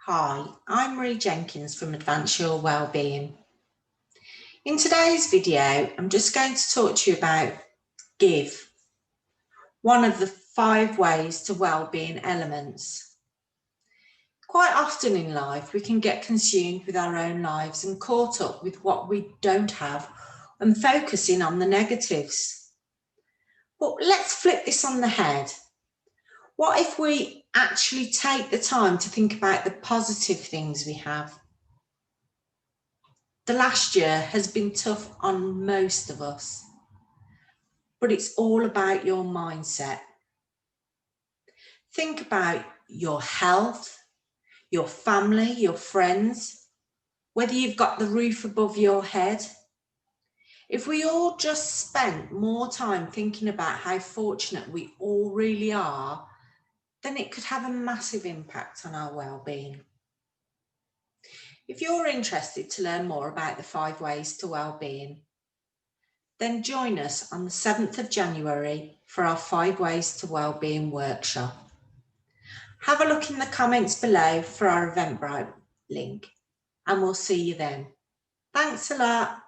Hi, I'm Marie Jenkins from Advance Your Wellbeing. In today's video, I'm just going to talk to you about give, one of the 5 ways to wellbeing elements. Quite often in life, we can get consumed with our own lives and caught up with what we don't have and focusing on the negatives. But let's flip this on the head. What if we actually take the time to think about the positive things we have? The last year has been tough on most of us, but it's all about your mindset. Think about your health, your family, your friends, whether you've got the roof above your head. If we all just spent more time thinking about how fortunate we all really are, then it could have a massive impact on our well-being. If you're interested to learn more about the 5 ways to well-being, then join us on the 7th of January for our 5 Ways to Wellbeing workshop. Have a look in the comments below for our Eventbrite link, and we'll see you then. Thanks a lot.